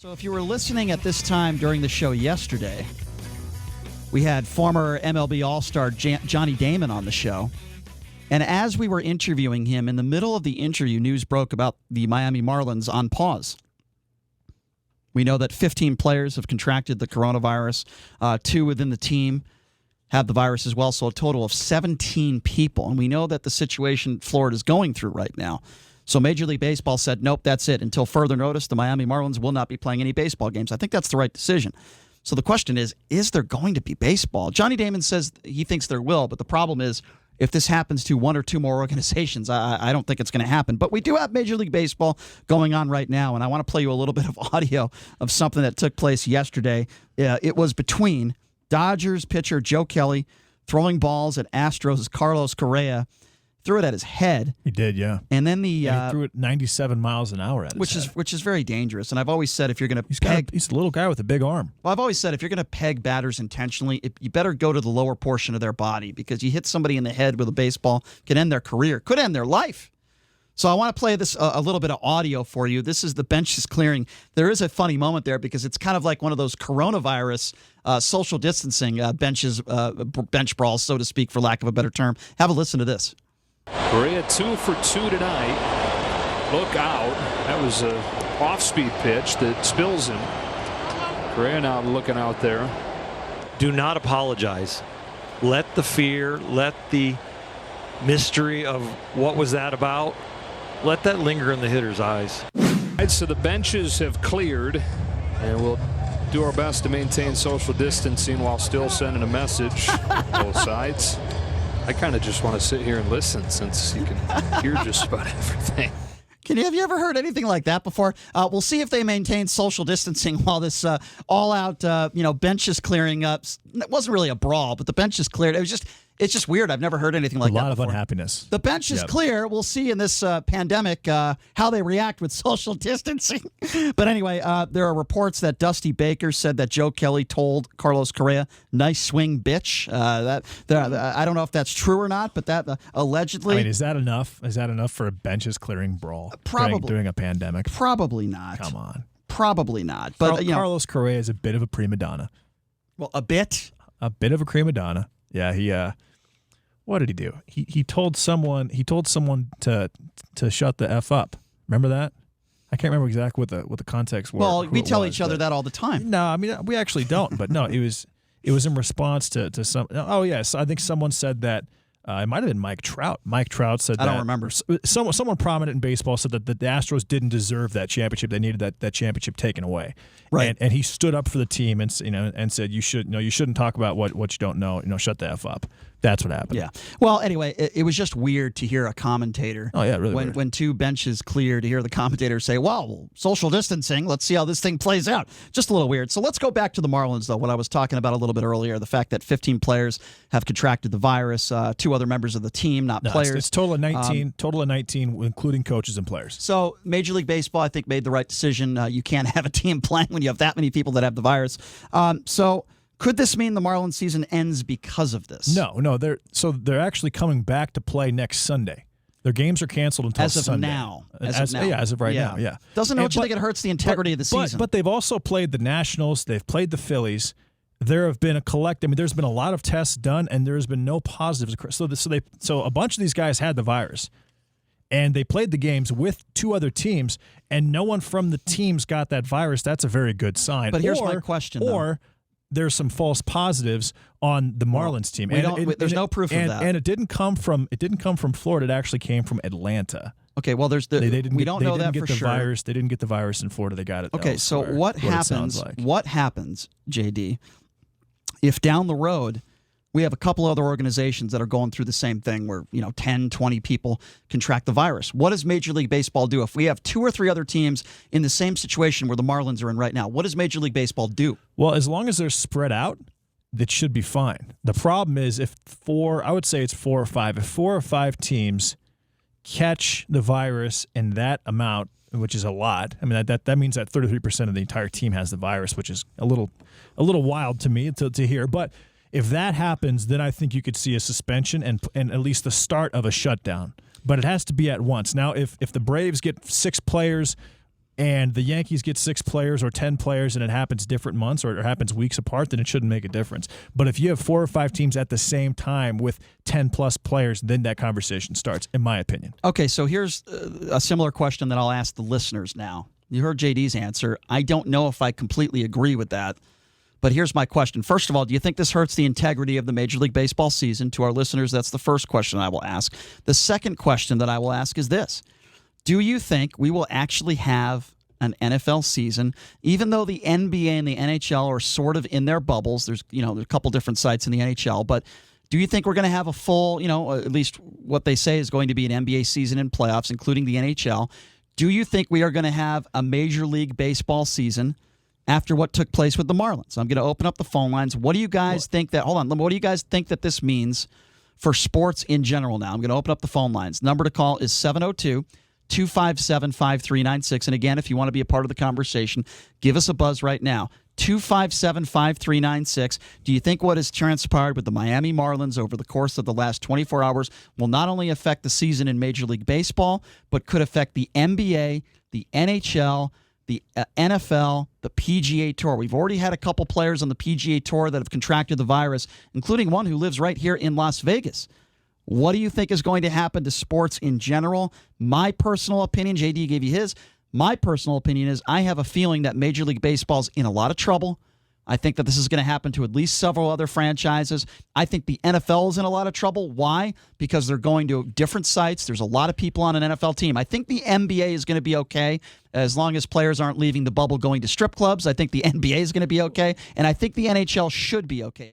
So if you were listening at this time during the show yesterday, we had former MLB All-Star Johnny Damon on the show. And as we were interviewing him, in the middle of the interview, news broke about the Miami Marlins on pause. We know that 15 players have contracted the coronavirus. 2 within the team have the virus as well, so a total of 17 people. And we know that the situation Florida is going through right now. So Major League Baseball said, nope, that's it. Until further notice, the Miami Marlins will not be playing any baseball games. I think that's the right decision. So the question is there going to be baseball? Johnny Damon says he thinks there will, but the problem is if this happens to 1 or 2 more organizations, I don't think it's going to happen. But we do have Major League Baseball going on right now, and I want to play you a little bit of audio of something that took place yesterday. It was between Dodgers pitcher Joe Kelly throwing balls at Astros' Carlos Correa. Threw it at his head. He did, yeah. And then he threw it 97 miles an hour at his head. Which is very dangerous. And I've always said if you're going to he's a little guy with a big arm. Well, I've always said if you're going to peg batters intentionally, you better go to the lower portion of their body because you hit somebody in the head with a baseball, can end their career, could end their life. So I want to play this a little bit of audio for you. This is the benches clearing. There is a funny moment there because it's kind of like one of those coronavirus social distancing bench brawls, so to speak, for lack of a better term. Have a listen to this. Correa 2 for 2 tonight. Look out. That was an off-speed pitch that spills him. Correa now looking out there. Do not apologize. Let the fear, let the mystery of what was that about, let that linger in the hitter's eyes. So the benches have cleared, and we'll do our best to maintain social distancing while still sending a message both sides. I kind of just want to sit here and listen since you can hear just about everything. Have you ever heard anything like that before? We'll see if they maintain social distancing while this all-out, benches clearing up. It wasn't really a brawl, but the bench is cleared. It's just weird. I've never heard anything like that. A lot of before. Unhappiness. The bench is clear. We'll see in this pandemic how they react with social distancing. But anyway, there are reports that Dusty Baker said that Joe Kelly told Carlos Correa, "Nice swing, bitch." I don't know if that's true or not, but that allegedly. I mean, is that enough? Is that enough for a benches clearing brawl? Probably during a pandemic. Probably not. Come on. Probably not. But Carlos Correa is a bit of a prima donna. Well, a bit of a prima donna. Yeah, he. What did he do? He told someone to shut the F up. Remember that? I can't remember exactly what the context was. Well, we tell each other that all the time. No, I mean we actually don't. But no, it was in response to some. Oh yes, I think someone said that. It might have been Mike Trout. Mike Trout said that. I don't remember. Someone prominent in baseball said that the Astros didn't deserve that championship. They needed that championship taken away. Right. And he stood up for the team and said you shouldn't talk about what you don't know. Shut the F up. That's what happened. Yeah. Well, anyway, it was just weird to hear a commentator. Oh yeah, really. When 2 benches clear, to hear the commentator say, "Well, social distancing. Let's see how this thing plays out." Just a little weird. So let's go back to the Marlins, though. What I was talking about a little bit earlier, the fact that 15 players have contracted the virus. 2 other members of the team, not players. It's total of 19. Total of 19, including coaches and players. So Major League Baseball, I think, made the right decision. You can't have a team playing when you have that many people that have the virus. So. Could this mean the Marlins season ends because of this? No. They're actually coming back to play next Sunday. Their games are canceled until Sunday. As of right now. Yeah. Don't you think it hurts the integrity of the season? But they've also played the Nationals. They've played the Phillies. There have been there's been a lot of tests done, and there has been no positives. So a bunch of these guys had the virus, and they played the games with 2 other teams, and no one from the teams got that virus. That's a very good sign. But here's my question, though. There's some false positives on the Marlins team. There's no proof of that. And it didn't come from Florida. It actually came from Atlanta. Okay, well, we don't know that for sure. They didn't get the virus in Florida. They got it. Okay, so what happens? What happens, JD, if down the road we have a couple other organizations that are going through the same thing where 10, 20 people contract the virus? What does Major League Baseball do if we have 2 or 3 other teams in the same situation where the Marlins are in right now? What does Major League Baseball do? Well, as long as they're spread out, that should be fine. The problem is I would say it's 4 or 5. If 4 or 5 teams catch the virus in that amount, which is a lot. I mean, that means that 33% of the entire team has the virus, which is a little wild to me to hear. But if that happens, then I think you could see a suspension and at least the start of a shutdown. But it has to be at once. Now, if the Braves get 6 players and the Yankees get 6 players or 10 players and it happens different months or it happens weeks apart, then it shouldn't make a difference. But if you have 4 or 5 teams at the same time with 10-plus players, then that conversation starts, in my opinion. Okay, so here's a similar question that I'll ask the listeners now. You heard JD's answer. I don't know if I completely agree with that, but here's my question. First of all, do you think this hurts the integrity of the Major League Baseball season? To our listeners, that's the first question I will ask. The second question that I will ask is this. Do you think we will actually have an NFL season, even though the NBA and the NHL are sort of in their bubbles? There's a couple different sites in the NHL, but do you think we're going to have a full, at least what they say is going to be an NBA season and playoffs, including the NHL? Do you think we are going to have a Major League Baseball season after what took place with the Marlins? I'm going to open up the phone lines. What do you guys think that? Hold on. What do you guys think that this means for sports in general? Now I'm going to open up the phone lines. Number to call is 702-257-5396. And again, if you want to be a part of the conversation, give us a buzz right now. 257-5396. Do you think what has transpired with the Miami Marlins over the course of the last 24 hours will not only affect the season in Major League Baseball, but could affect the NBA, the NHL, the NFL, the PGA Tour? We've already had a couple players on the PGA Tour that have contracted the virus, including one who lives right here in Las Vegas. What do you think is going to happen to sports in general? My personal opinion, JD gave you his. My personal opinion is I have a feeling that Major League Baseball's in a lot of trouble. I think that this is going to happen to at least several other franchises. I think the NFL is in a lot of trouble. Why? Because they're going to different sites. There's a lot of people on an NFL team. I think the NBA is going to be okay as long as players aren't leaving the bubble going to strip clubs. I think the NBA is going to be okay, and I think the NHL should be okay.